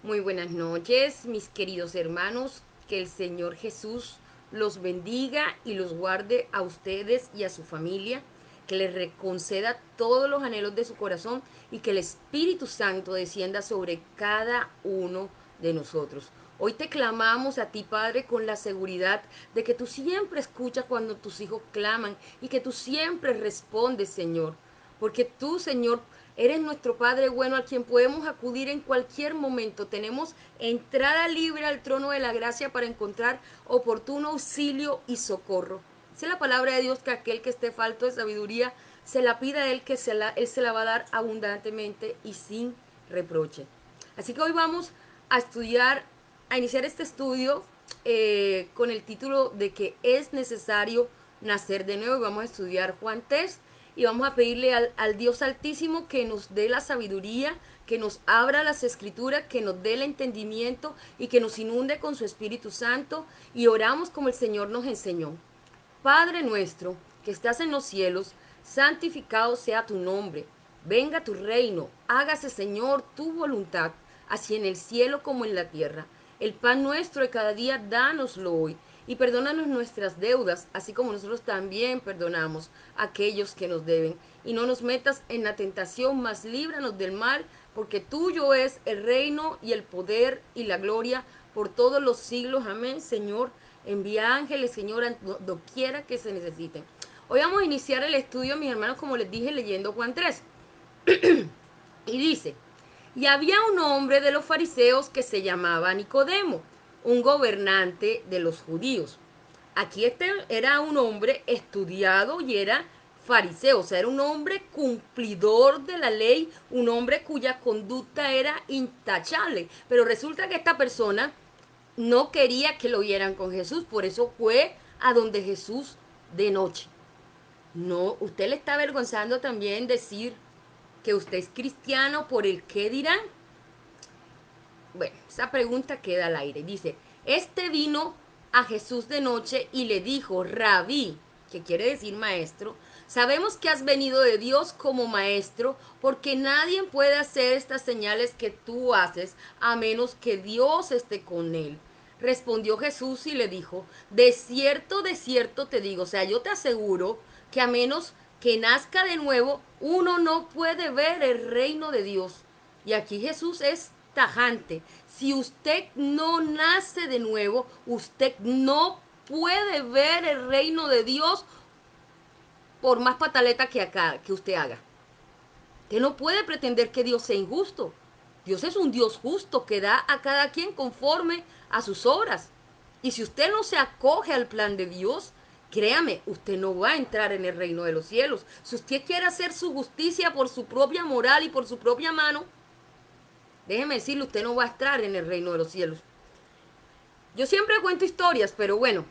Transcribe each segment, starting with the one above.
Muy buenas noches, mis queridos hermanos. Que el Señor Jesús los bendiga y los guarde a ustedes y a su familia. Que les reconceda todos los anhelos de su corazón y que el Espíritu Santo descienda sobre cada uno de nosotros. Hoy te clamamos a ti, Padre, con la seguridad de que tú siempre escuchas cuando tus hijos claman y que tú siempre respondes, Señor. Porque tú, Señor, eres nuestro Padre bueno al quien podemos acudir en cualquier momento. Tenemos entrada libre al trono de la gracia para encontrar oportuno auxilio y socorro. Dice la palabra de Dios que aquel que esté falto de sabiduría se la pida a él, que él se la va a dar abundantemente y sin reproche. Así que hoy vamos a estudiar, a iniciar este estudio con el título de que es necesario nacer de nuevo. Y vamos a estudiar Juan 3 y vamos a pedirle al Dios Altísimo que nos dé la sabiduría, que nos abra las escrituras, que nos dé el entendimiento y que nos inunde con su Espíritu Santo, y oramos como el Señor nos enseñó. Padre nuestro, que estás en los cielos, santificado sea tu nombre. Venga tu reino, hágase, Señor, tu voluntad, así en el cielo como en la tierra. El pan nuestro de cada día, dánoslo hoy. Y perdónanos nuestras deudas, así como nosotros también perdonamos a aquellos que nos deben. Y no nos metas en la tentación, mas líbranos del mal, porque tuyo es el reino y el poder y la gloria por todos los siglos. Amén, Señor. Envía ángeles, Señor, doquiera que se necesiten. Hoy vamos a iniciar el estudio, mis hermanos, como les dije, leyendo Juan 3. Y dice, y había un hombre de los fariseos que se llamaba Nicodemo, un gobernante de los judíos. Aquí este era un hombre estudiado y era fariseo, o sea, era un hombre cumplidor de la ley, un hombre cuya conducta era intachable. Pero resulta que esta persona no quería que lo vieran con Jesús, por eso fue a donde Jesús de noche. No, usted le está avergonzando también decir que usted es cristiano por el qué dirán. Bueno, esa pregunta queda al aire. Dice, este vino a Jesús de noche y le dijo, Rabí, que quiere decir maestro, sabemos que has venido de Dios como maestro, porque nadie puede hacer estas señales que tú haces a menos que Dios esté con él. Respondió Jesús y le dijo, de cierto te digo, o sea, yo te aseguro que a menos que nazca de nuevo, uno no puede ver el reino de Dios. Y aquí Jesús es tajante. Si usted no nace de nuevo, usted no puede ver el reino de Dios por más pataleta que usted haga. Usted no puede pretender que Dios sea injusto. Dios es un Dios justo que da a cada quien conforme a sus obras. Y si usted no se acoge al plan de Dios, créame, usted no va a entrar en el reino de los cielos. Si usted quiere hacer su justicia por su propia moral y por su propia mano, déjeme decirle, usted no va a entrar en el reino de los cielos. Yo siempre cuento historias, pero bueno,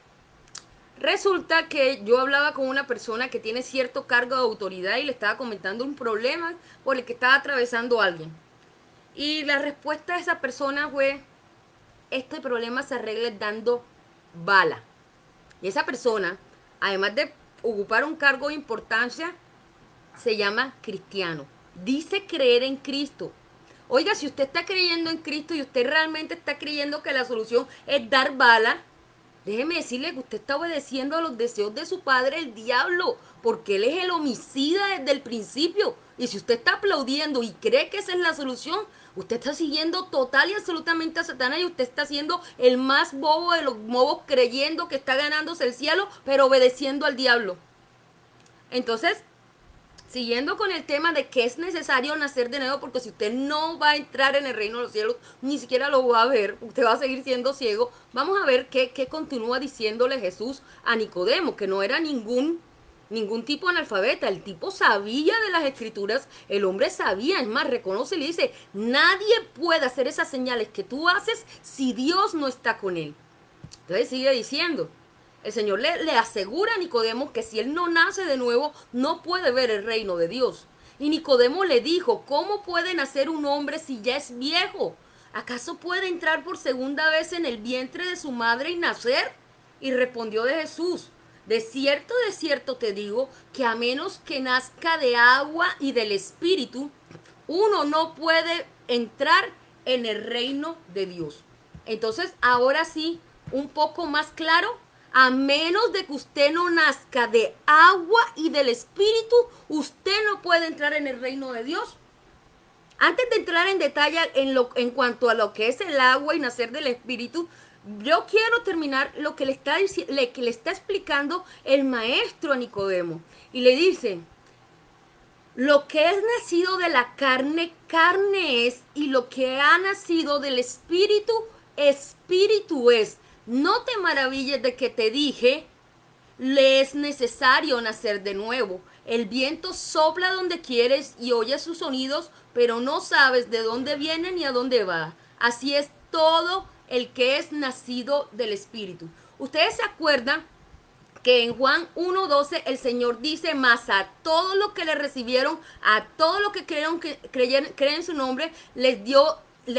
resulta que yo hablaba con una persona que tiene cierto cargo de autoridad y le estaba comentando un problema por el que estaba atravesando alguien. Y la respuesta de esa persona fue, este problema se arregla dando bala. Y esa persona, además de ocupar un cargo de importancia, se llama cristiano. Dice creer en Cristo. Oiga, si usted está creyendo en Cristo y usted realmente está creyendo que la solución es dar bala, déjeme decirle que usted está obedeciendo a los deseos de su padre, el diablo, porque él es el homicida desde el principio. Y si usted está aplaudiendo y cree que esa es la solución, usted está siguiendo total y absolutamente a Satanás, y usted está siendo el más bobo de los bobos, creyendo que está ganándose el cielo, pero obedeciendo al diablo. Entonces, siguiendo con el tema de que es necesario nacer de nuevo, porque si usted no va a entrar en el reino de los cielos, ni siquiera lo va a ver, usted va a seguir siendo ciego. Vamos a ver qué continúa diciéndole Jesús a Nicodemo, que no era ningún tipo analfabeta. El tipo sabía de las escrituras, el hombre sabía, es más, reconoce y le dice, nadie puede hacer esas señales que tú haces si Dios no está con él. Entonces sigue diciendo, el Señor le asegura a Nicodemo que si él no nace de nuevo, no puede ver el reino de Dios. Y Nicodemo le dijo, ¿cómo puede nacer un hombre si ya es viejo? ¿Acaso puede entrar por segunda vez en el vientre de su madre y nacer? Y respondió de Jesús, de cierto te digo, que a menos que nazca de agua y del Espíritu, uno no puede entrar en el reino de Dios. Entonces, ahora sí, un poco más claro, a menos de que usted no nazca de agua y del Espíritu, usted no puede entrar en el reino de Dios. Antes de entrar en detalle en cuanto a lo que es el agua y nacer del Espíritu, yo quiero terminar lo que que le está explicando el maestro a Nicodemo. Y le dice, lo que es nacido de la carne, carne es, y lo que ha nacido del Espíritu, Espíritu es. No te maravilles de que te dije, le es necesario nacer de nuevo. El viento sopla donde quieres y oyes sus sonidos, pero no sabes de dónde viene ni a dónde va. Así es todo el que es nacido del Espíritu. Ustedes se acuerdan que en Juan 1:12 el Señor dice, más a todos los que le recibieron, a todos los que creen en su nombre, les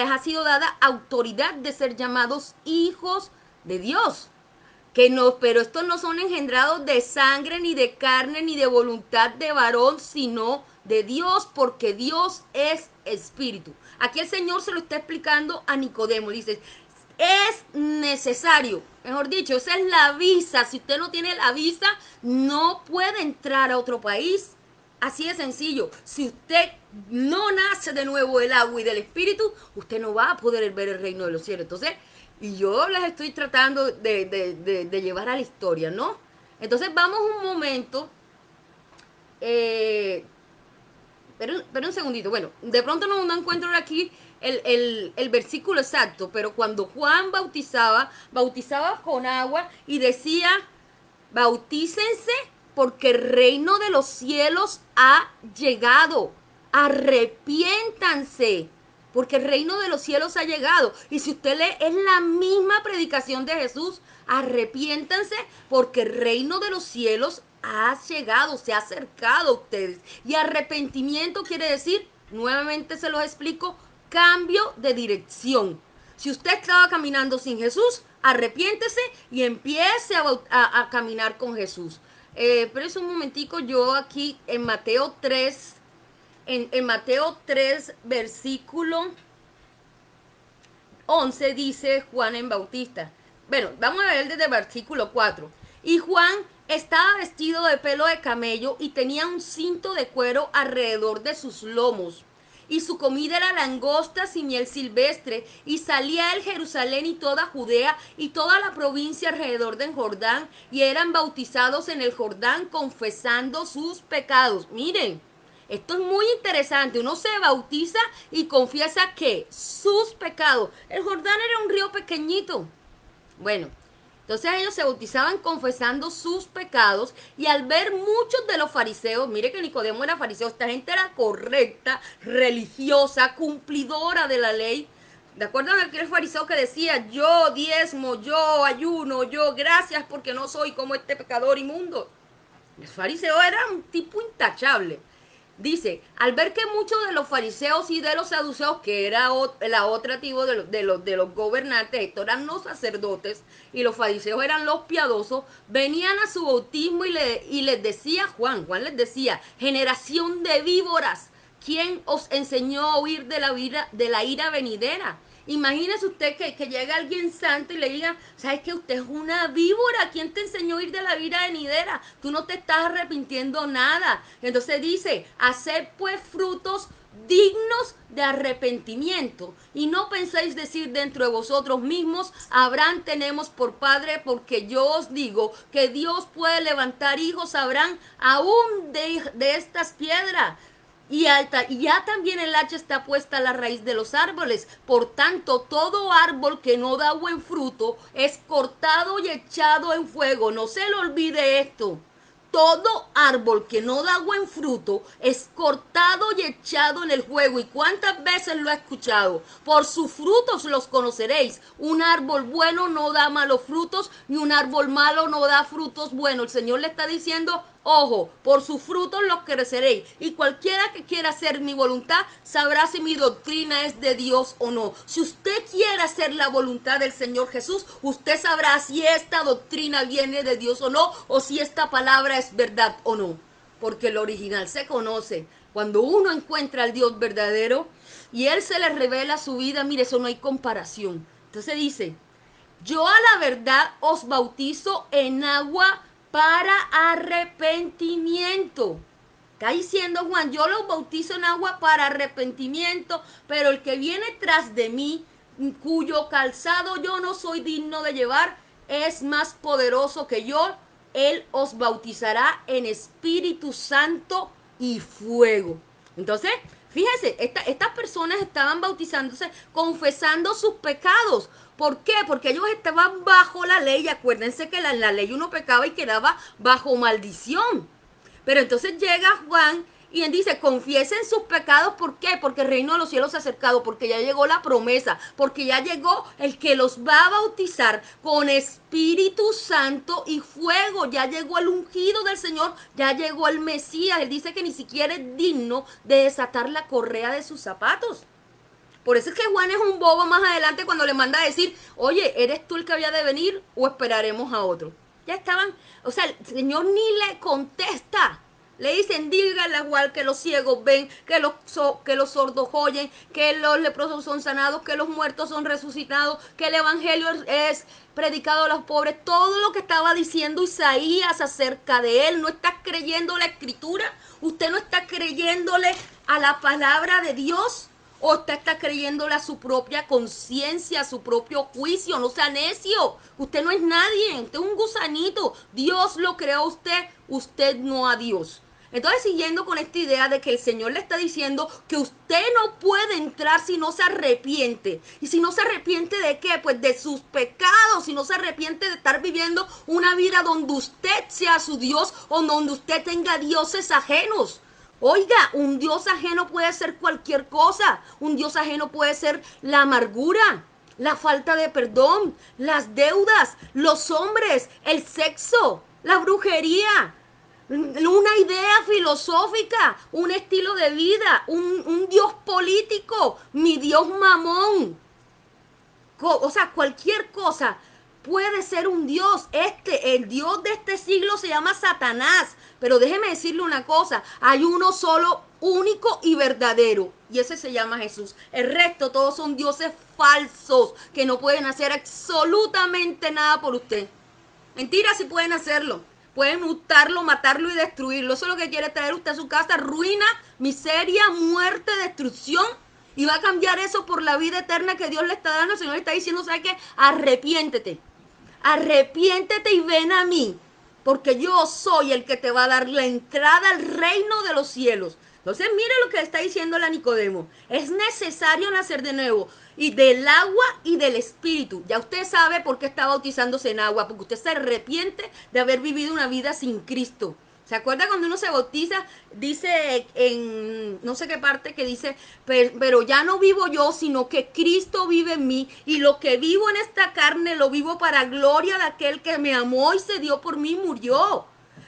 ha sido dada autoridad de ser llamados hijos de Dios. Que no, pero estos no son engendrados de sangre, ni de carne, ni de voluntad de varón, sino de Dios, porque Dios es espíritu. Aquí el Señor se lo está explicando a Nicodemo. Dice, es necesario, mejor dicho, esa es la visa. Si usted no tiene la visa, no puede entrar a otro país. Así de sencillo. Si usted no nace de nuevo del agua y del espíritu, usted no va a poder ver el reino de los cielos. Entonces, y yo les estoy tratando de llevar a la historia, ¿no? Entonces vamos un momento. eh, pero un segundito. Bueno, de pronto no encuentro aquí el versículo exacto, pero cuando Juan bautizaba con agua y decía, bautícense porque el reino de los cielos ha llegado. Arrepiéntanse porque el reino de los cielos ha llegado. Y si usted lee, es la misma predicación de Jesús. Arrepiéntanse porque el reino de los cielos ha llegado, se ha acercado a ustedes. Y arrepentimiento quiere decir, nuevamente se los explico, cambio de dirección. Si usted estaba caminando sin Jesús, arrepiéntese y empiece a caminar con Jesús. Pero es un momentico, yo aquí en Mateo 3, en Mateo 3, versículo 11 dice Juan en Bautista. Bueno, vamos a ver desde el versículo 4. Y Juan estaba vestido de pelo de camello y tenía un cinto de cuero alrededor de sus lomos. Y su comida era langostas y miel silvestre. Y salía él Jerusalén y toda Judea y toda la provincia alrededor del Jordán. Y eran bautizados en el Jordán confesando sus pecados. Miren, esto es muy interesante. Uno se bautiza y confiesa que sus pecados. El Jordán era un río pequeñito. Bueno, entonces ellos se bautizaban confesando sus pecados y al ver muchos de los fariseos, mire que Nicodemo era fariseo, esta gente era correcta, religiosa, cumplidora de la ley. ¿De acuerdo a aquel fariseo que decía, yo diezmo, yo ayuno, yo gracias porque no soy como este pecador inmundo? El fariseo era un tipo intachable. Dice, al ver que muchos de los fariseos y de los saduceos, que era la otra tipo de los gobernantes, estos eran los sacerdotes y los fariseos eran los piadosos, venían a su bautismo y les decía Juan les decía, generación de víboras, ¿quién os enseñó a huir de la ira venidera? Imagínese usted que llegue alguien santo y le diga, ¿sabes que usted es una víbora? ¿Quién te enseñó a ir de la vida venidera? Tú no te estás arrepintiendo nada. Entonces dice, haced pues frutos dignos de arrepentimiento. Y no penséis decir dentro de vosotros mismos, Abraham tenemos por padre, porque yo os digo que Dios puede levantar hijos a Abraham aún de estas piedras. Y ya también el hacha está puesta a la raíz de los árboles. Por tanto, todo árbol que no da buen fruto es cortado y echado en fuego. No se le olvide esto. Todo árbol que no da buen fruto es cortado y echado en el fuego. ¿Y cuántas veces lo he escuchado? Por sus frutos los conoceréis. Un árbol bueno no da malos frutos, ni un árbol malo no da frutos buenos. El Señor le está diciendo, ojo, por sus frutos los creceréis. Y cualquiera que quiera hacer mi voluntad sabrá si mi doctrina es de Dios o no. Si usted quiere hacer la voluntad del Señor Jesús, usted sabrá si esta doctrina viene de Dios o no, o si esta palabra es verdad o no. Porque el original se conoce. Cuando uno encuentra al Dios verdadero, y Él se le revela su vida, mire, eso no hay comparación. Entonces dice, yo a la verdad os bautizo en agua para arrepentimiento. Está diciendo Juan, yo los bautizo en agua para arrepentimiento, pero el que viene tras de mí, cuyo calzado yo no soy digno de llevar, es más poderoso que yo. Él os bautizará en Espíritu Santo y fuego. Entonces, fíjense, estas personas estaban bautizándose, confesando sus pecados. ¿Por qué? Porque ellos estaban bajo la ley. Acuérdense que en la ley uno pecaba y quedaba bajo maldición. Pero entonces llega Juan y él dice, confiesen sus pecados. ¿Por qué? Porque el reino de los cielos se ha acercado, porque ya llegó la promesa, porque ya llegó el que los va a bautizar con Espíritu Santo y fuego. Ya llegó el ungido del Señor, ya llegó el Mesías. Él dice que ni siquiera es digno de desatar la correa de sus zapatos. Por eso es que Juan es un bobo más adelante cuando le manda a decir, oye, ¿eres tú el que había de venir o esperaremos a otro? Ya estaban, o sea, el Señor ni le contesta. Le dicen, díganle a Juan que los ciegos ven, que los sordos oyen, que los leprosos son sanados, que los muertos son resucitados, que el evangelio es predicado a los pobres. Todo lo que estaba diciendo Isaías acerca de él. ¿No estás creyendo la escritura? ¿Usted no está creyéndole a la palabra de Dios? ¿O usted está creyéndole a su propia conciencia, a su propio juicio? No sea necio. Usted no es nadie. Usted es un gusanito. Dios lo creó a usted, usted no a Dios. Entonces, siguiendo con esta idea de que el Señor le está diciendo que usted no puede entrar si no se arrepiente. ¿Y si no se arrepiente de qué? Pues de sus pecados. Si no se arrepiente de estar viviendo una vida donde usted sea su Dios o donde usted tenga dioses ajenos. Oiga, un Dios ajeno puede ser cualquier cosa. Un Dios ajeno puede ser la amargura, la falta de perdón, las deudas, los hombres, el sexo, la brujería, una idea filosófica, un estilo de vida, un Dios político, mi Dios mamón. O sea, cualquier cosa puede ser un Dios. El Dios de este siglo se llama Satanás. Pero déjeme decirle una cosa, hay uno solo, único y verdadero. Y ese se llama Jesús. El resto todos son dioses falsos que no pueden hacer absolutamente nada por usted. Mentira, sí pueden hacerlo. Pueden hurtarlo, matarlo y destruirlo. Eso es lo que quiere traer usted a su casa. Ruina, miseria, muerte, destrucción. Y va a cambiar eso por la vida eterna que Dios le está dando. El Señor le está diciendo, ¿sabe qué? Arrepiéntete. Arrepiéntete y ven a mí. Porque yo soy el que te va a dar la entrada al reino de los cielos. Entonces, mire lo que está diciendo la Nicodemo. Es necesario nacer de nuevo. Y del agua y del espíritu. Ya usted sabe por qué está bautizándose en agua. Porque usted se arrepiente de haber vivido una vida sin Cristo. ¿Se acuerda cuando uno se bautiza? Dice en no sé qué parte que dice, pero ya no vivo yo, sino que Cristo vive en mí. Y lo que vivo en esta carne lo vivo para gloria de aquel que me amó y se dio por mí y murió.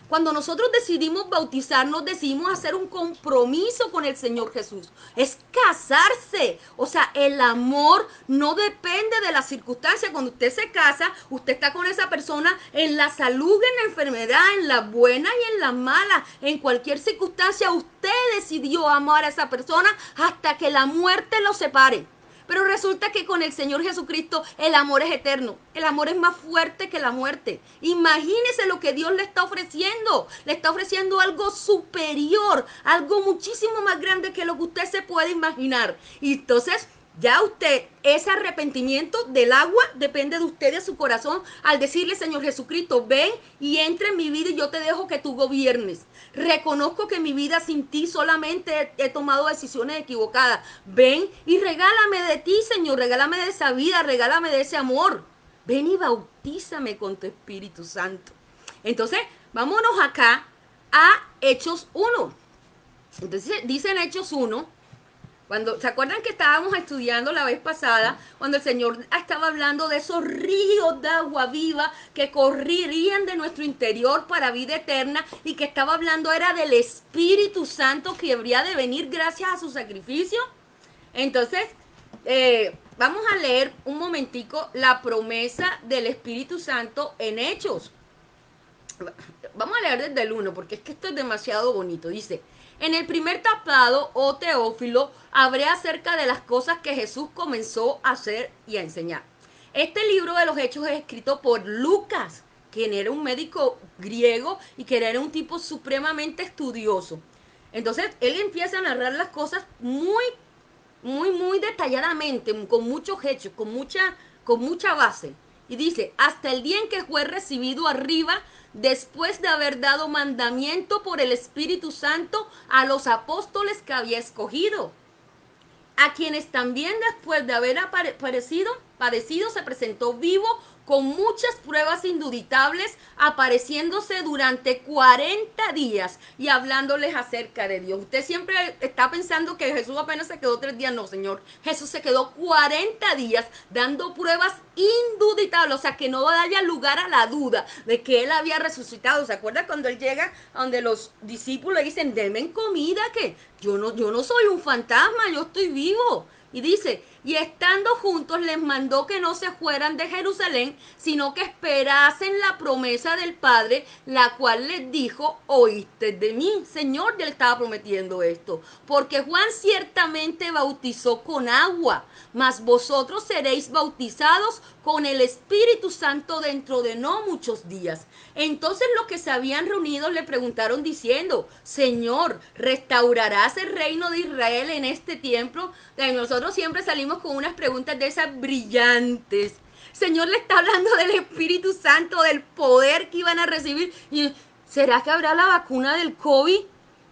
Cuando nosotros decidimos bautizarnos, decidimos hacer un compromiso con el Señor Jesús. Es casarse. O sea, el amor no depende de las circunstancias. Cuando usted se casa, usted está con esa persona en la salud, en la enfermedad, en la buena y en la mala. En cualquier circunstancia, usted decidió amar a esa persona hasta que la muerte lo separe. Pero resulta que con el Señor Jesucristo el amor es eterno. El amor es más fuerte que la muerte. Imagínese lo que Dios le está ofreciendo. Le está ofreciendo algo superior, algo muchísimo más grande que lo que usted se puede imaginar. Y entonces ya usted, ese arrepentimiento del agua depende de usted, de su corazón, al decirle, Señor Jesucristo, ven y entra en mi vida y yo te dejo que tú gobiernes. Reconozco que mi vida sin ti solamente he tomado decisiones equivocadas. Ven y regálame de ti, Señor, regálame de esa vida, regálame de ese amor. Ven y bautízame con tu Espíritu Santo. Entonces, vámonos acá a Hechos 1. Entonces, dice en Hechos 1, ¿se acuerdan que estábamos estudiando la vez pasada, cuando el Señor estaba hablando de esos ríos de agua viva que correrían de nuestro interior para vida eterna, y que estaba hablando era del Espíritu Santo que habría de venir gracias a su sacrificio? Entonces, vamos a leer un momentico la promesa del Espíritu Santo en Hechos. Vamos a leer desde el 1, porque es que esto es demasiado bonito. Dice, En el primer tratado, oh Teófilo, hablé acerca de las cosas que Jesús comenzó a hacer y a enseñar. Este libro de los Hechos es escrito por Lucas, quien era un médico griego y que era un tipo supremamente estudioso. Entonces, él empieza a narrar las cosas muy detalladamente, con muchos hechos, con mucha base. Y dice, hasta el día en que fue recibido arriba, después de haber dado mandamiento por el Espíritu Santo a los apóstoles que había escogido, a quienes también después de haber padecido se presentó vivo con muchas pruebas indubitables, apareciéndose durante 40 días y hablándoles acerca de Dios. Usted siempre está pensando que Jesús apenas se quedó 3 días. No, Señor. Jesús se quedó 40 días dando pruebas indubitables, o sea, que no haya lugar a la duda de que Él había resucitado. ¿Se acuerda cuando Él llega a donde los discípulos le dicen, denme comida, que yo no soy un fantasma, yo estoy vivo? Y dice, y estando juntos les mandó que no se fueran de Jerusalén, sino que esperasen la promesa del Padre, la cual les dijo, oíste de mí. Señor, ya le estaba prometiendo esto. Porque Juan ciertamente bautizó con agua, mas vosotros seréis bautizados con el Espíritu Santo dentro de no muchos días. Entonces los que se habían reunido le preguntaron diciendo, Señor, ¿restaurarás el reino de Israel en este tiempo? Nosotros siempre salimos con unas preguntas de esas brillantes. Señor le está hablando del Espíritu Santo, del poder que iban a recibir. ¿Y será que habrá la vacuna del COVID?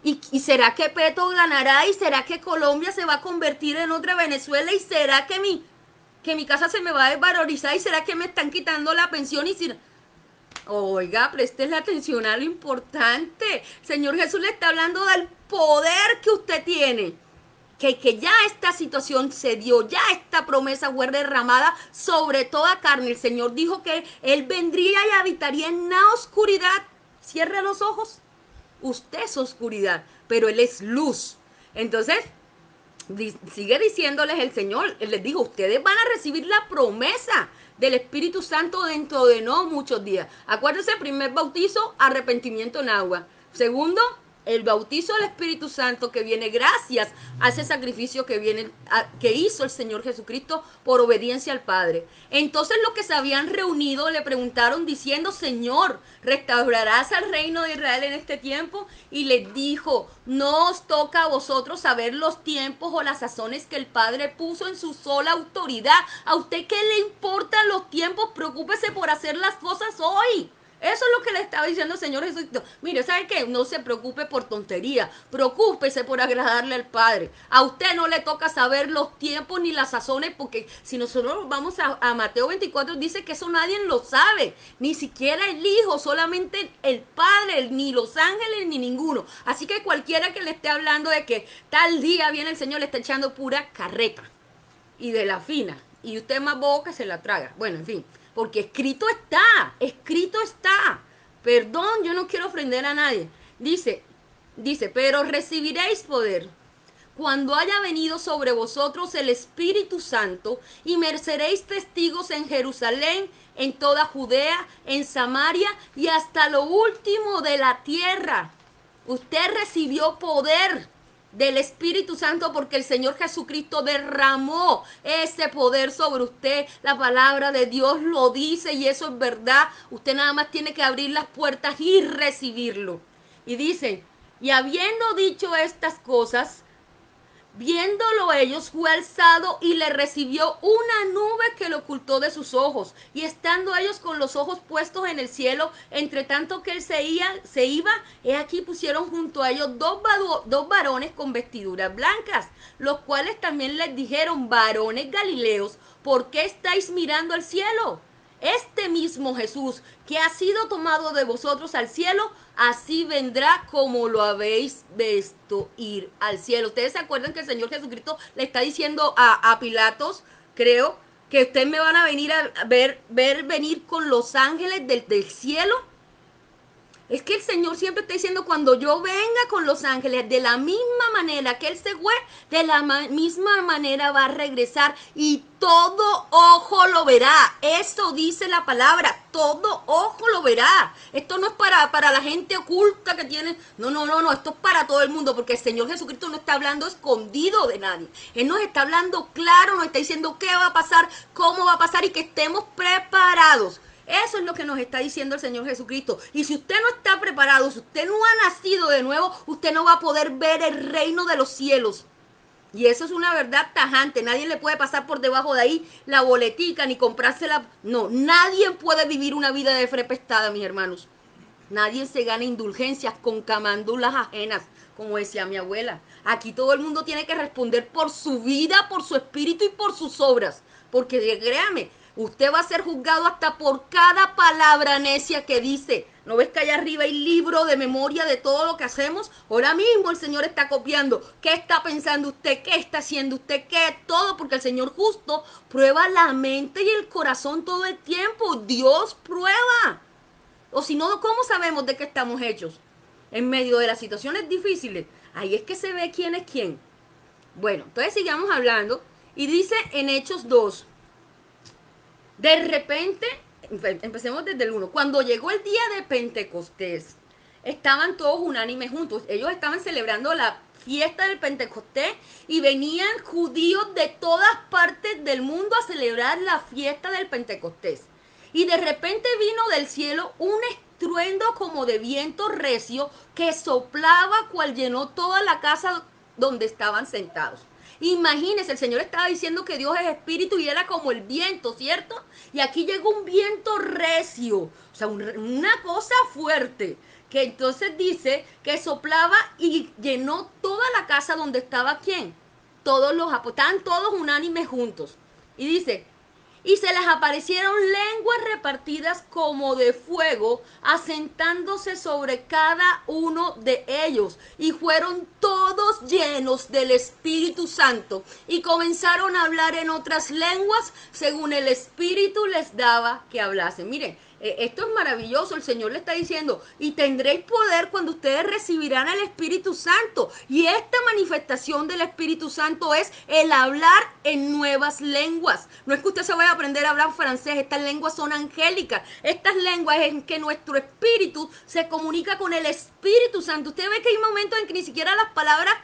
¿Y será que Petro ganará? ¿Y será que Colombia se va a convertir en otra Venezuela? ¿Y será que mi casa se me va a desvalorizar? ¿Y será que me están quitando la pensión? Y si oiga, presten la atención a lo importante. Señor Jesús le está hablando del poder que usted tiene. Que ya esta situación se dio, ya esta promesa fue derramada sobre toda carne. El Señor dijo que Él vendría y habitaría en la oscuridad. Cierre los ojos. Usted es oscuridad, pero Él es luz. Entonces, sigue diciéndoles el Señor, Él les dijo, ustedes van a recibir la promesa del Espíritu Santo dentro de no muchos días. Acuérdense, primer bautizo, arrepentimiento en agua. Segundo, el bautizo del Espíritu Santo que viene gracias a ese sacrificio que hizo el Señor Jesucristo por obediencia al Padre. Entonces los que se habían reunido le preguntaron diciendo, Señor, ¿restaurarás al reino de Israel en este tiempo? Y les dijo, no os toca a vosotros saber los tiempos o las sazones que el Padre puso en su sola autoridad. ¿A usted qué le importan los tiempos? Preocúpese por hacer las cosas hoy. Eso es lo que le estaba diciendo el Señor Jesucristo. Mire, ¿sabe qué? No se preocupe por tontería. Preocúpese por agradarle al Padre. A usted no le toca saber los tiempos ni las sazones, porque si nosotros vamos a Mateo 24, dice que eso nadie lo sabe. Ni siquiera el Hijo, solamente el Padre, ni los ángeles, ni ninguno. Así que cualquiera que le esté hablando de que tal día viene el Señor, le está echando pura carreta. Y de la fina. Y usted más bobo que se la traga. Bueno, en fin. Porque escrito está, escrito está. Perdón, yo no quiero ofender a nadie. Dice, pero recibiréis poder cuando haya venido sobre vosotros el Espíritu Santo y me seréis testigos en Jerusalén, en toda Judea, en Samaria y hasta lo último de la tierra. Usted recibió poder del Espíritu Santo porque el Señor Jesucristo derramó ese poder sobre usted. La palabra de Dios lo dice y eso es verdad. Usted nada más tiene que abrir las puertas y recibirlo. Y dice, y habiendo dicho estas cosas, viéndolo ellos, fue alzado y le recibió una nube que lo ocultó de sus ojos. Y estando ellos con los ojos puestos en el cielo, entre tanto que él se iba, he aquí pusieron junto a ellos dos varones con vestiduras blancas, los cuales también les dijeron, varones galileos, ¿por qué estáis mirando al cielo? Este mismo Jesús que ha sido tomado de vosotros al cielo, así vendrá como lo habéis visto ir al cielo. Ustedes se acuerdan que el Señor Jesucristo le está diciendo a Pilatos, creo, que ustedes me van a venir a ver venir con los ángeles del cielo. Es que el Señor siempre está diciendo, cuando yo venga con los ángeles, de la misma manera que Él se fue, de la misma manera va a regresar y todo ojo lo verá. Eso dice la palabra, todo ojo lo verá. Esto no es para la gente oculta que tiene, no, esto es para todo el mundo, porque el Señor Jesucristo no está hablando escondido de nadie. Él nos está hablando claro, nos está diciendo qué va a pasar, cómo va a pasar y que estemos preparados. Eso es lo que nos está diciendo el Señor Jesucristo. Y si usted no está preparado, si usted no ha nacido de nuevo, usted no va a poder ver el reino de los cielos. Y eso es una verdad tajante. Nadie le puede pasar por debajo de ahí la boletica ni comprársela. No, nadie puede vivir una vida de fe prestada, mis hermanos. Nadie se gana indulgencias con camándulas ajenas, como decía mi abuela. Aquí todo el mundo tiene que responder por su vida, por su espíritu y por sus obras. Porque créame, usted va a ser juzgado hasta por cada palabra necia que dice. ¿No ves que allá arriba hay libro de memoria de todo lo que hacemos? Ahora mismo el Señor está copiando. ¿Qué está pensando usted? ¿Qué está haciendo usted? ¿Qué? Todo, porque el Señor justo prueba la mente y el corazón todo el tiempo. Dios prueba. O si no, ¿cómo sabemos de qué estamos hechos? En medio de las situaciones difíciles. Ahí es que se ve quién es quién. Bueno, entonces sigamos hablando. Y dice en Hechos 2. De repente, empecemos desde el 1. Cuando llegó el día de Pentecostés, estaban todos unánimes juntos. Ellos estaban celebrando la fiesta del Pentecostés y venían judíos de todas partes del mundo a celebrar la fiesta del Pentecostés. Y de repente vino del cielo un estruendo como de viento recio que soplaba cual llenó toda la casa donde estaban sentados. Imagínense, el Señor estaba diciendo que Dios es espíritu y era como el viento, ¿cierto? Y aquí llegó un viento recio, o sea, una cosa fuerte, que entonces dice que soplaba y llenó toda la casa donde estaba ¿quién? Todos los apóstoles, estaban todos unánimes juntos. Y dice, y se les aparecieron lenguas repartidas como de fuego, asentándose sobre cada uno de ellos. Y fueron todos llenos del Espíritu Santo. Y comenzaron a hablar en otras lenguas, según el Espíritu les daba que hablasen. Miren, esto es maravilloso. El Señor le está diciendo, y tendréis poder cuando ustedes recibirán el Espíritu Santo. Y esta manifestación del Espíritu Santo es el hablar en nuevas lenguas. No es que usted se vaya a aprender a hablar francés. Estas lenguas son angélicas. Estas lenguas es en que nuestro espíritu se comunica con el Espíritu Santo. Usted ve que hay momentos en que ni siquiera las palabras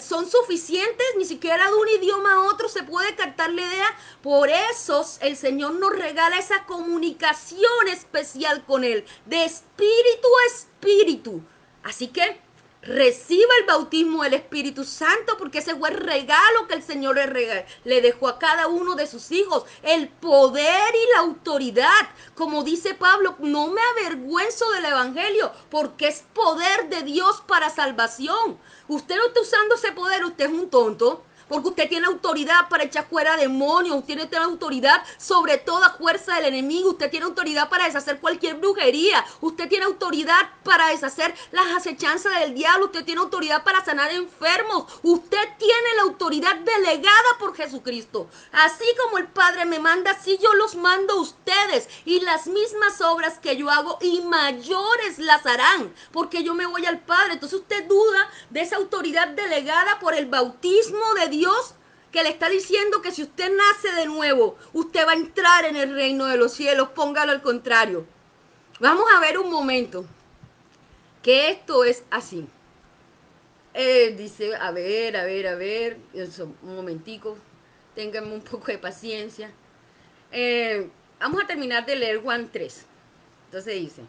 son suficientes, ni siquiera de un idioma a otro se puede captar la idea. Por eso el Señor nos regala esa comunicación especial con Él, de espíritu a espíritu. Así que reciba el bautismo del Espíritu Santo, porque ese fue el regalo que el Señor le dejó a cada uno de sus hijos, el poder y la autoridad. Como dice Pablo, no me avergüenzo del Evangelio, porque es poder de Dios para salvación. Usted no está usando ese poder, usted es un tonto. Porque usted tiene autoridad para echar fuera demonios. Usted tiene autoridad sobre toda fuerza del enemigo. Usted tiene autoridad para deshacer cualquier brujería. Usted tiene autoridad para deshacer las acechanzas del diablo. Usted tiene autoridad para sanar enfermos. Usted tiene la autoridad delegada por Jesucristo. Así como el Padre me manda, así yo los mando a ustedes. Y las mismas obras que yo hago y mayores las harán. Porque yo me voy al Padre. Entonces usted duda de esa autoridad delegada por el bautismo de Dios, que le está diciendo que si usted nace de nuevo, usted va a entrar en el reino de los cielos. Póngalo al contrario. Vamos a ver un momento que esto es así. Dice, a ver, eso, un momentico, ténganme un poco de paciencia. Vamos a terminar de leer Juan 3. Entonces dice,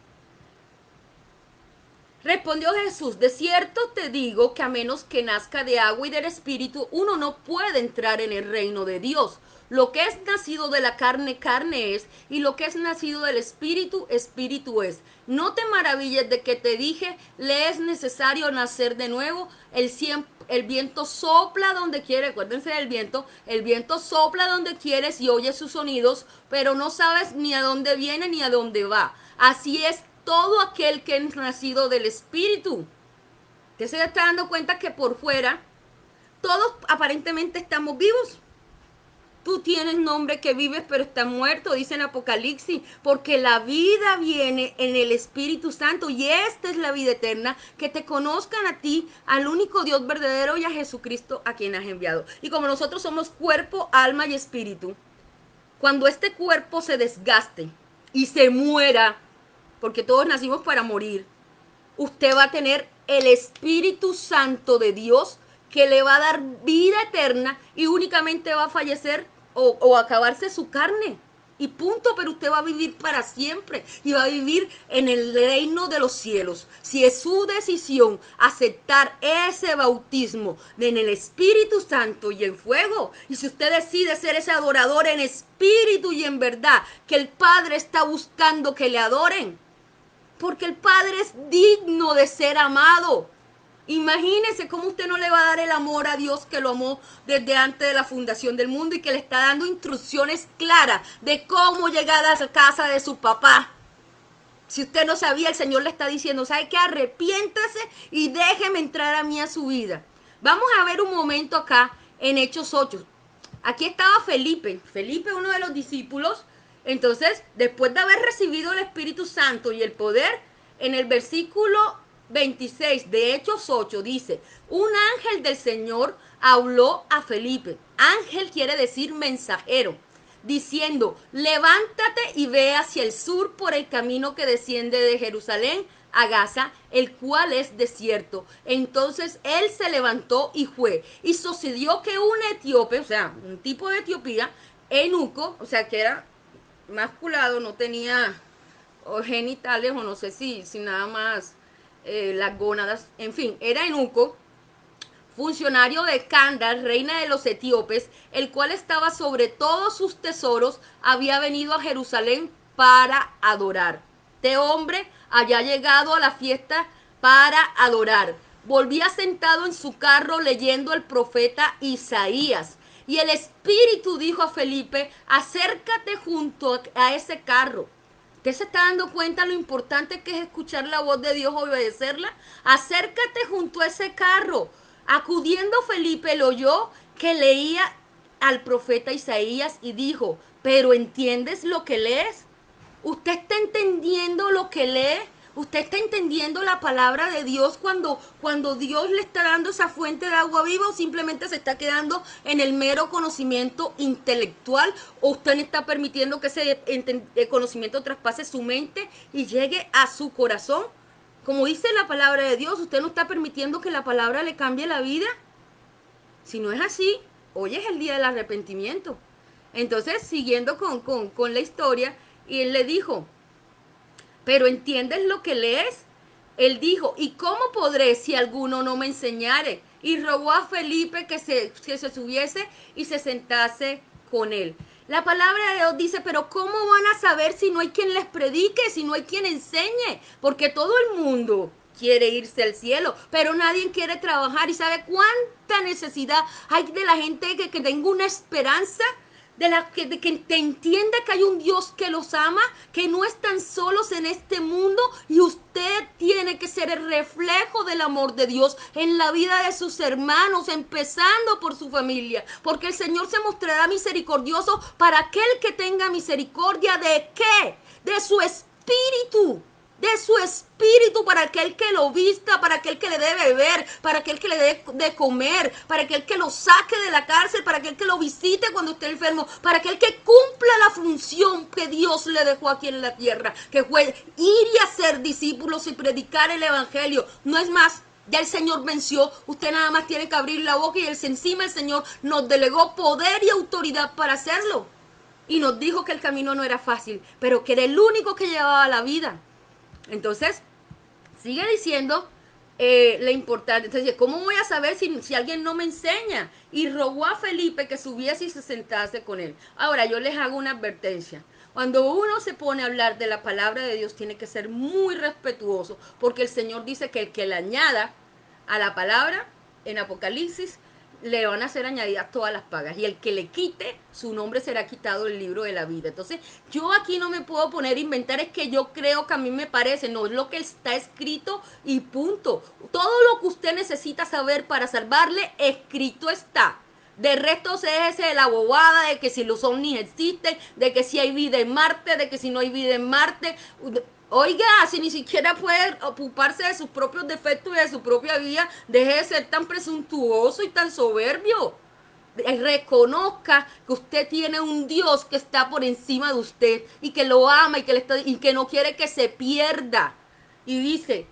respondió Jesús, de cierto te digo que a menos que nazca de agua y del Espíritu, uno no puede entrar en el reino de Dios. Lo que es nacido de la carne, carne es, y lo que es nacido del Espíritu, Espíritu es. No te maravilles de que te dije, le es necesario nacer de nuevo. El viento sopla donde quiere, acuérdense del viento, el viento sopla donde quieres y oyes sus sonidos, pero no sabes ni a dónde viene ni a dónde va. Así es todo aquel que es nacido del Espíritu. Usted se está dando cuenta que por fuera todos aparentemente estamos vivos. Tú tienes nombre que vives, pero estás muerto, dice en Apocalipsis, porque la vida viene en el Espíritu Santo y esta es la vida eterna, que te conozcan a ti, al único Dios verdadero y a Jesucristo a quien has enviado. Y como nosotros somos cuerpo, alma y espíritu, cuando este cuerpo se desgaste y se muera, porque todos nacimos para morir, usted va a tener el Espíritu Santo de Dios que le va a dar vida eterna y únicamente va a fallecer o acabarse su carne. Y punto, pero usted va a vivir para siempre y va a vivir en el reino de los cielos. Si es su decisión aceptar ese bautismo en el Espíritu Santo y en fuego, y si usted decide ser ese adorador en espíritu y en verdad, que el Padre está buscando que le adoren, porque el Padre es digno de ser amado. Imagínese cómo usted no le va a dar el amor a Dios que lo amó desde antes de la fundación del mundo y que le está dando instrucciones claras de cómo llegar a la casa de su papá. Si usted no sabía, el Señor le está diciendo, ¿sabe qué? Arrepiéntase y déjeme entrar a mí a su vida. Vamos a ver un momento acá en Hechos 8. Aquí estaba Felipe, uno de los discípulos. Entonces, después de haber recibido el Espíritu Santo y el poder, en el versículo 26 de Hechos 8 dice, un ángel del Señor habló a Felipe. Ángel quiere decir mensajero, diciendo, levántate y ve hacia el sur por el camino que desciende de Jerusalén a Gaza, el cual es desierto. Entonces él se levantó y fue. Y sucedió que un etíope, o sea, un tipo de Etiopía, eunuco, o sea, que era masculado, no tenía genitales, o no sé si nada más las gónadas, en fin, era eunuco, funcionario de Candace, reina de los etíopes, el cual estaba sobre todos sus tesoros, había venido a Jerusalén para adorar. Este hombre había llegado a la fiesta para adorar. Volvía sentado en su carro leyendo el profeta Isaías. Y el Espíritu dijo a Felipe, acércate junto a ese carro. ¿Usted se está dando cuenta lo importante que es escuchar la voz de Dios y obedecerla? Acércate junto a ese carro. Acudiendo Felipe lo oyó que leía al profeta Isaías y dijo, ¿pero entiendes lo que lees? ¿Usted está entendiendo lo que lee? ¿Usted está entendiendo la palabra de Dios cuando Dios le está dando esa fuente de agua viva o simplemente se está quedando en el mero conocimiento intelectual o usted no está permitiendo que ese conocimiento traspase su mente y llegue a su corazón? Como dice la palabra de Dios, usted no está permitiendo que la palabra le cambie la vida. Si no es así, hoy es el día del arrepentimiento. Entonces, siguiendo con la historia, y él le dijo, ¿pero entiendes lo que lees? Él dijo, ¿y cómo podré si alguno no me enseñare? Y rogó a Felipe que se subiese y se sentase con él. La palabra de Dios dice, pero ¿cómo van a saber si no hay quien les predique, si no hay quien enseñe? Porque todo el mundo quiere irse al cielo, pero nadie quiere trabajar. ¿Y sabe cuánta necesidad hay de la gente que tenga una esperanza? De que te entiende que hay un Dios que los ama, que no están solos en este mundo y usted tiene que ser el reflejo del amor de Dios en la vida de sus hermanos, empezando por su familia, porque el Señor se mostrará misericordioso para aquel que tenga misericordia. ¿De qué? De su espíritu. De su espíritu, para aquel que lo vista, para aquel que le dé beber, para aquel que le dé de comer, para aquel que lo saque de la cárcel, para aquel que lo visite cuando esté enfermo, para aquel que cumpla la función que Dios le dejó aquí en la tierra, que fue ir y hacer discípulos y predicar el evangelio. No es más, ya el Señor venció, usted nada más tiene que abrir la boca y encima el Señor nos delegó poder y autoridad para hacerlo. Y nos dijo que el camino no era fácil, pero que era el único que llevaba la vida. Entonces, sigue diciendo la importancia. Entonces, ¿cómo voy a saber si alguien no me enseña? Y rogó a Felipe que subiese y se sentase con él. Ahora, yo les hago una advertencia. Cuando uno se pone a hablar de la palabra de Dios, tiene que ser muy respetuoso, porque el Señor dice que el que le añada a la palabra en Apocalipsis, le van a ser añadidas todas las pagas. Y el que le quite, su nombre será quitado del libro de la vida. Entonces, yo aquí no me puedo poner a inventar, es que yo creo que a mí me parece, no, es lo que está escrito y punto. Todo lo que usted necesita saber para salvarle, escrito está. De resto, déjese de la bobada de que si los ovnis existen, de que si hay vida en Marte, de que si no hay vida en Marte. Oiga, si ni siquiera puede ocuparse de sus propios defectos y de su propia vida, deje de ser tan presuntuoso y tan soberbio. Reconozca que usted tiene un Dios que está por encima de usted y que lo ama y que no quiere que se pierda. Y dice,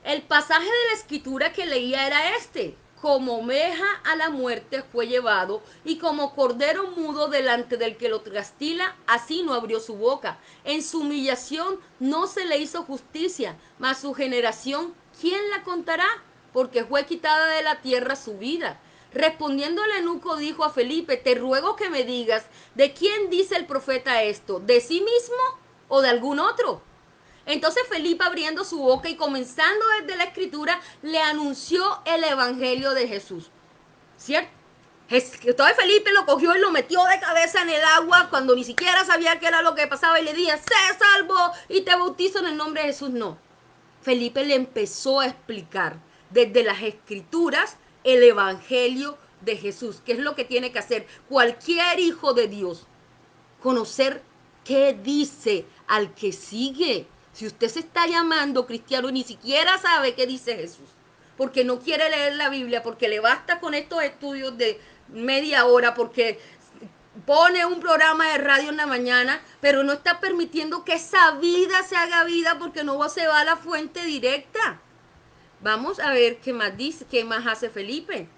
el pasaje de la escritura que leía era este: como oveja a la muerte fue llevado, y como cordero mudo delante del que lo trastila, así no abrió su boca. En su humillación no se le hizo justicia, mas su generación, ¿quién la contará? Porque fue quitada de la tierra su vida. Respondiendo el eunuco dijo a Felipe, te ruego que me digas, ¿de quién dice el profeta esto? ¿De sí mismo o de algún otro? Entonces Felipe, abriendo su boca y comenzando desde la escritura, le anunció el evangelio de Jesús. ¿Cierto? Entonces Felipe lo cogió y lo metió de cabeza en el agua cuando ni siquiera sabía qué era lo que pasaba y le decía, sé salvo y te bautizo en el nombre de Jesús. No. Felipe le empezó a explicar desde las escrituras el evangelio de Jesús, que es lo que tiene que hacer cualquier hijo de Dios. Conocer qué dice al que sigue. Si usted se está llamando cristiano y ni siquiera sabe qué dice Jesús, porque no quiere leer la Biblia, porque le basta con estos estudios de media hora, porque pone un programa de radio en la mañana, pero no está permitiendo que esa vida se haga vida porque no se va a la fuente directa. Vamos a ver qué más dice, qué más hace Felipe.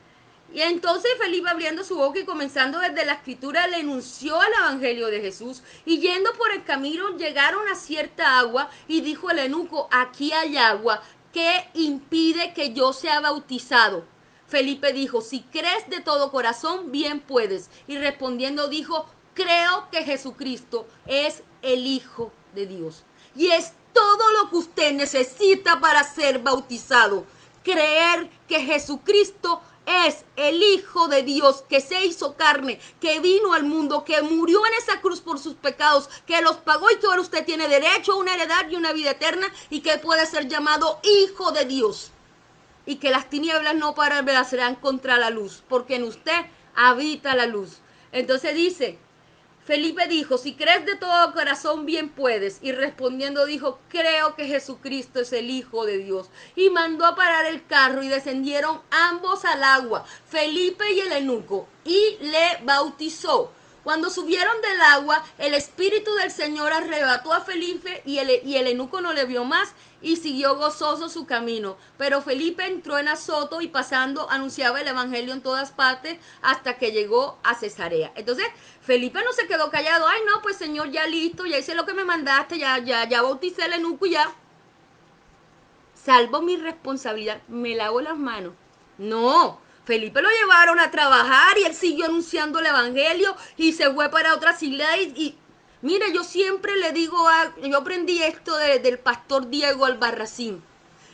Y entonces Felipe, abriendo su boca y comenzando desde la escritura, le enunció el evangelio de Jesús. Y yendo por el camino llegaron a cierta agua y dijo el eunuco, aquí hay agua, ¿qué impide que yo sea bautizado? Felipe dijo, si crees de todo corazón, bien puedes. Y respondiendo dijo, creo que Jesucristo es el Hijo de Dios. Y es todo lo que usted necesita para ser bautizado. Creer que Jesucristo es el Hijo de Dios, que se hizo carne, que vino al mundo, que murió en esa cruz por sus pecados, que los pagó y que ahora usted tiene derecho a una heredad y una vida eterna y que puede ser llamado Hijo de Dios. Y que las tinieblas no prevalecerán contra la luz, porque en usted habita la luz. Entonces dice, Felipe dijo, si crees de todo corazón, bien puedes. Y respondiendo dijo, creo que Jesucristo es el Hijo de Dios. Y mandó a parar el carro y descendieron ambos al agua, Felipe y el eunuco, y le bautizó. Cuando subieron del agua, el Espíritu del Señor arrebató a Felipe y el eunuco no le vio más y siguió gozoso su camino. Pero Felipe entró en Azoto y pasando anunciaba el Evangelio en todas partes hasta que llegó a Cesarea. Entonces, Felipe no se quedó callado. Ay, no, pues Señor, ya listo, ya hice lo que me mandaste, ya bauticé al eunuco y ya. Salvo mi responsabilidad, me lavo las manos. No, Felipe lo llevaron a trabajar y él siguió anunciando el evangelio y se fue para otras islas y mire, yo siempre le digo, yo aprendí esto del pastor Diego Albarracín.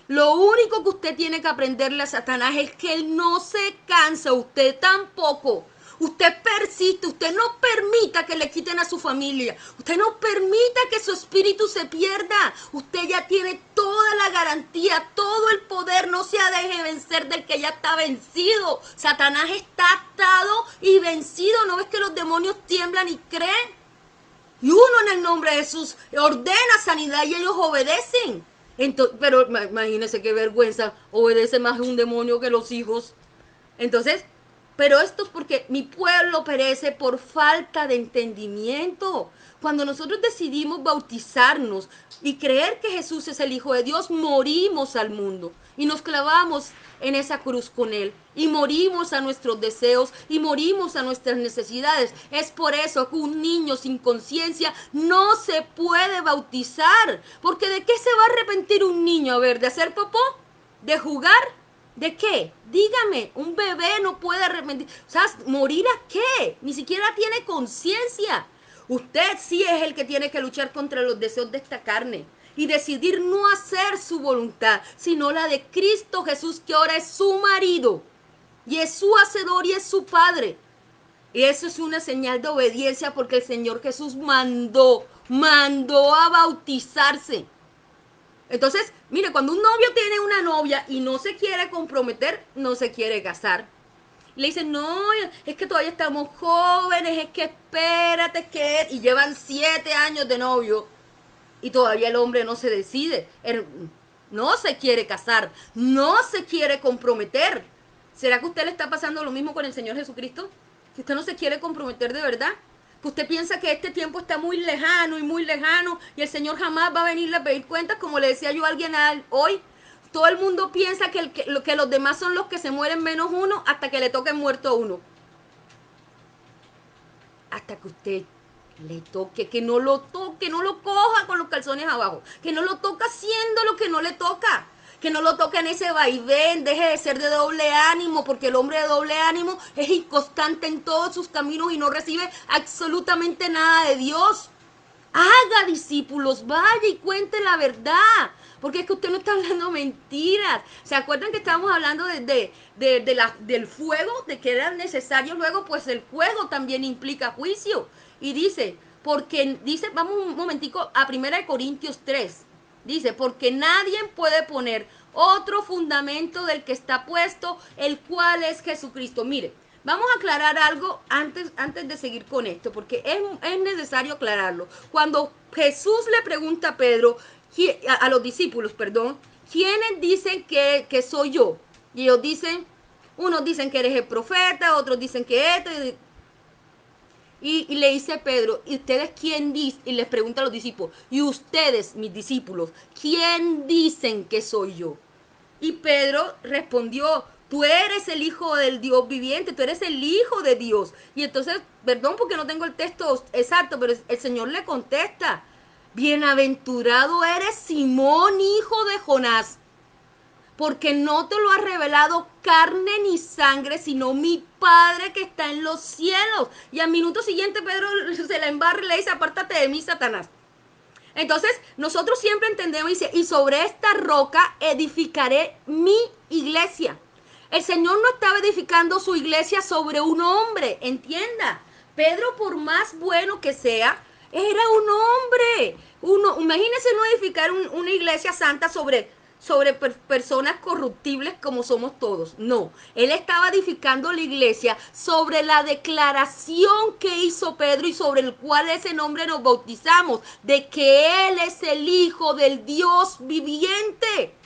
Lo único que usted tiene que aprenderle a Satanás es que él no se cansa, usted tampoco. Usted persiste, usted no permita que le quiten a su familia, usted no permita que su espíritu se pierda. Usted ya tiene toda la garantía, todo el poder, no se deje vencer del que ya está vencido. Satanás está atado y vencido, ¿no ves que los demonios tiemblan y creen? Y uno en el nombre de Jesús ordena sanidad y ellos obedecen. Entonces, pero imagínense qué vergüenza, obedece más un demonio que los hijos. Entonces, pero esto es porque mi pueblo perece por falta de entendimiento. Cuando nosotros decidimos bautizarnos y creer que Jesús es el Hijo de Dios, morimos al mundo y nos clavamos en esa cruz con Él y morimos a nuestros deseos y morimos a nuestras necesidades. Es por eso que un niño sin conciencia no se puede bautizar, porque ¿de qué se va a arrepentir un niño? A ver, ¿de hacer popó? ¿De jugar? ¿De qué? Dígame, un bebé no puede arrepentir. O sea, ¿morir a qué? Ni siquiera tiene conciencia. Usted sí es el que tiene que luchar contra los deseos de esta carne y decidir no hacer su voluntad, sino la de Cristo Jesús, que ahora es su marido y es su hacedor y es su padre. Y eso es una señal de obediencia porque el Señor Jesús mandó a bautizarse. Entonces, mire, cuando un novio tiene una novia y no se quiere comprometer, no se quiere casar. Y le dicen, no, es que todavía estamos jóvenes, es que espérate, que... Y llevan 7 años de novio y todavía el hombre no se decide. No se quiere casar, no se quiere comprometer. ¿Será que a usted le está pasando lo mismo con el Señor Jesucristo? Que usted no se quiere comprometer de verdad. Que usted piensa que este tiempo está muy lejano y el Señor jamás va a venirle a pedir cuentas, como le decía yo a alguien hoy. Todo el mundo piensa que los demás son los que se mueren menos uno hasta que le toque muerto a uno. Hasta que usted le toque, que no lo toque, no lo coja con los calzones abajo, que no lo toque haciendo lo que no le toca, que no lo toque en ese vaivén, deje de ser de doble ánimo, porque el hombre de doble ánimo es inconstante en todos sus caminos y no recibe absolutamente nada de Dios. Haga discípulos, vaya y cuente la verdad. Porque es que usted no está hablando mentiras. ¿Se acuerdan que estábamos hablando del fuego? De que era necesario luego, pues el fuego también implica juicio. Y dice, vamos un momentico a 1 Corintios 3. Dice, porque nadie puede poner otro fundamento del que está puesto, el cual es Jesucristo. Mire, vamos a aclarar algo antes de seguir con esto, porque es necesario aclararlo. Cuando Jesús le pregunta a Pedro, a los discípulos, perdón, ¿quiénes dicen que soy yo? Y ellos dicen, unos dicen que eres el profeta, otros dicen que esto. Y le dice a Pedro, ¿y ustedes quién dicen? Y les pregunta a los discípulos, ¿y ustedes, mis discípulos, quién dicen que soy yo? Y Pedro respondió, tú eres el Hijo del Dios viviente, tú eres el Hijo de Dios. Y entonces, perdón porque no tengo el texto exacto, pero el Señor le contesta, bienaventurado eres Simón, hijo de Jonás, porque no te lo ha revelado carne ni sangre, sino mi Padre que está en los cielos. Y al minuto siguiente Pedro se la embarra y le dice, apártate de mí, Satanás. Entonces, nosotros siempre entendemos, dice, y sobre esta roca edificaré mi iglesia. El Señor no estaba edificando su iglesia sobre un hombre, entienda. Pedro, por más bueno que sea, era un hombre. Imagínense no edificar una iglesia santa sobre personas corruptibles como somos todos. No, él estaba edificando la iglesia sobre la declaración que hizo Pedro y sobre el cual ese nombre nos bautizamos, de que él es el Hijo del Dios viviente.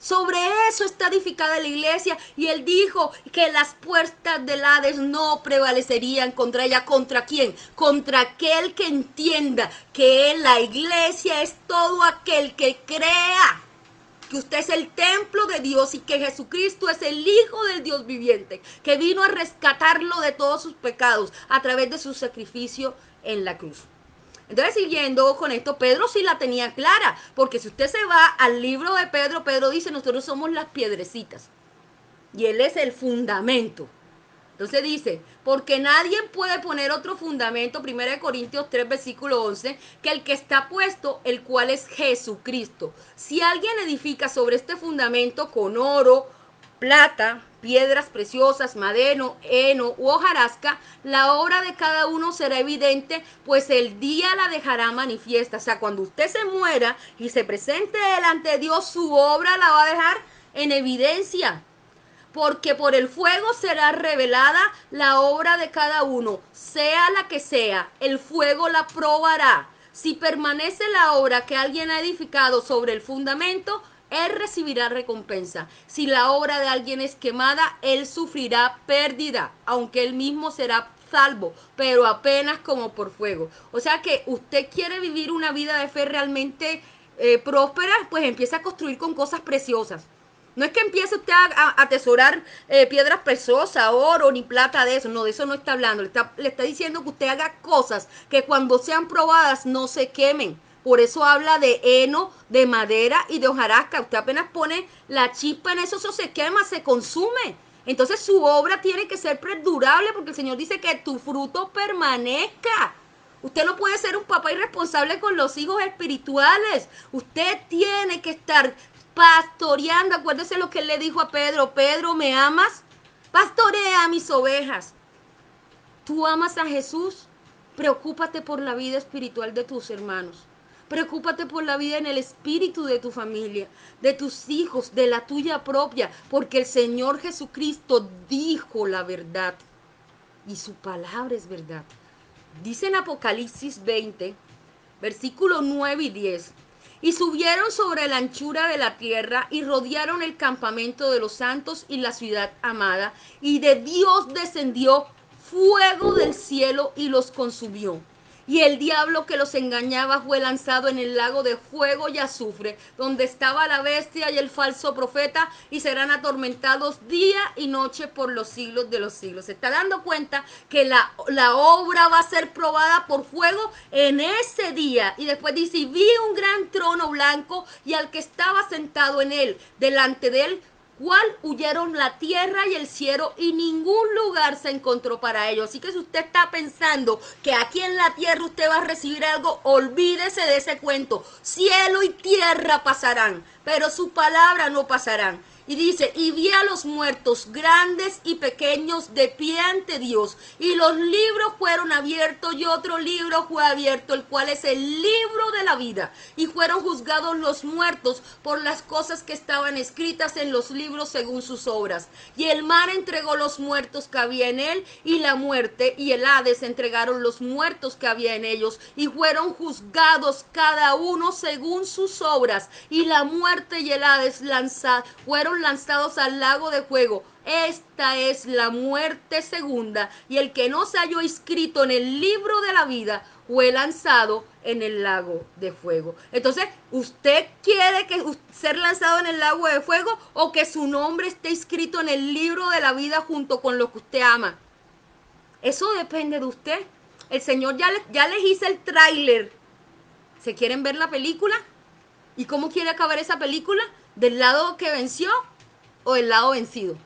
Sobre eso está edificada la iglesia. Y él dijo que las puertas del Hades no prevalecerían contra ella. ¿Contra quién? Contra aquel que entienda que la iglesia es todo aquel que crea que usted es el templo de Dios y que Jesucristo es el Hijo del Dios viviente, que vino a rescatarlo de todos sus pecados a través de su sacrificio en la cruz. Entonces, siguiendo con esto, Pedro sí la tenía clara, porque si usted se va al libro de Pedro, Pedro dice, nosotros somos las piedrecitas, y él es el fundamento. Entonces dice, porque nadie puede poner otro fundamento, 1 Corintios 3, versículo 11, que el que está puesto, el cual es Jesucristo. Si alguien edifica sobre este fundamento con oro, plata, piedras preciosas, madero, heno u hojarasca, la obra de cada uno será evidente, pues el día la dejará manifiesta. O sea, cuando usted se muera y se presente delante de Dios, su obra la va a dejar en evidencia. Porque por el fuego será revelada la obra de cada uno, sea la que sea, el fuego la probará. Si permanece la obra que alguien ha edificado sobre el fundamento, él recibirá recompensa. Si la obra de alguien es quemada, él sufrirá pérdida, aunque él mismo será salvo, pero apenas como por fuego. O sea que usted quiere vivir una vida de fe realmente próspera, pues empieza a construir con cosas preciosas. No es que empiece usted a atesorar piedras preciosas, oro ni plata de eso. No, de eso no está hablando. Le está diciendo que usted haga cosas que cuando sean probadas no se quemen. Por eso habla de heno, de madera y de hojarasca. Usted apenas pone la chispa en eso se quema, se consume. Entonces su obra tiene que ser perdurable porque el Señor dice que tu fruto permanezca. Usted no puede ser un papá irresponsable con los hijos espirituales. Usted tiene que estar pastoreando. Acuérdese lo que él le dijo a Pedro. Pedro, ¿me amas? Pastorea a mis ovejas. ¿Tú amas a Jesús? Preocúpate por la vida espiritual de tus hermanos. Preocúpate por la vida en el espíritu de tu familia, de tus hijos, de la tuya propia, porque el Señor Jesucristo dijo la verdad y su palabra es verdad. Dice en Apocalipsis 20, versículos 9 y 10. Y subieron sobre la anchura de la tierra y rodearon el campamento de los santos y la ciudad amada. Y de Dios descendió fuego del cielo y los consumió. Y el diablo que los engañaba fue lanzado en el lago de fuego y azufre, donde estaba la bestia y el falso profeta, y serán atormentados día y noche por los siglos de los siglos. Se está dando cuenta que la obra va a ser probada por fuego en ese día. Y después dice, y vi un gran trono blanco y al que estaba sentado en él, delante de él, cual huyeron la tierra y el cielo y ningún lugar se encontró para ellos. Así que si usted está pensando que aquí en la tierra usted va a recibir algo, olvídese de ese cuento. Cielo y tierra pasarán, pero su palabra no pasarán. Y dice, y vi a los muertos, grandes y pequeños, de pie ante Dios. Y los libros fueron abiertos y otro libro fue abierto, el cual es el libro de la vida. Y fueron juzgados los muertos por las cosas que estaban escritas en los libros según sus obras. Y el mar entregó los muertos que había en él, y la muerte y el Hades entregaron los muertos que había en ellos. Y fueron juzgados cada uno según sus obras. Y la muerte y el Hades fueron lanzados al lago de fuego. Esta es la muerte segunda, y el que no se halló inscrito en el libro de la vida fue lanzado en el lago de fuego. Entonces, ¿usted quiere ser lanzado en el lago de fuego o que su nombre esté inscrito en el libro de la vida junto con lo que usted ama? Eso depende de usted. El Señor ya les hice el tráiler. ¿Se quieren ver la película? ¿Y cómo quiere acabar esa película? ¿Del lado que venció o del lado vencido?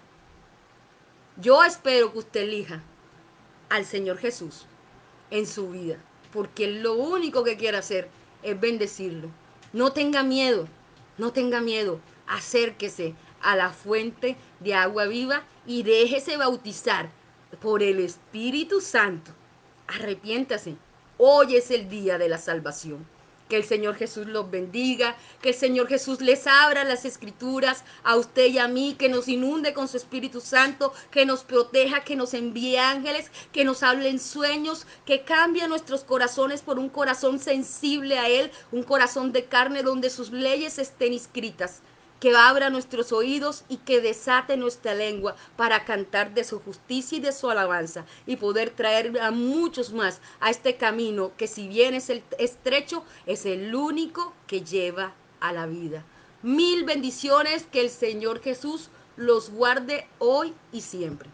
Yo espero que usted elija al Señor Jesús en su vida, porque lo único que quiere hacer es bendecirlo. No tenga miedo, no tenga miedo. Acérquese a la fuente de agua viva y déjese bautizar por el Espíritu Santo. Arrepiéntase. Hoy es el día de la salvación. Que el Señor Jesús los bendiga, que el Señor Jesús les abra las escrituras a usted y a mí, que nos inunde con su Espíritu Santo, que nos proteja, que nos envíe ángeles, que nos hable en sueños, que cambie nuestros corazones por un corazón sensible a Él, un corazón de carne donde sus leyes estén escritas. Que abra nuestros oídos y que desate nuestra lengua para cantar de su justicia y de su alabanza y poder traer a muchos más a este camino que, si bien es el estrecho, es el único que lleva a la vida. Mil bendiciones, que el Señor Jesús los guarde hoy y siempre.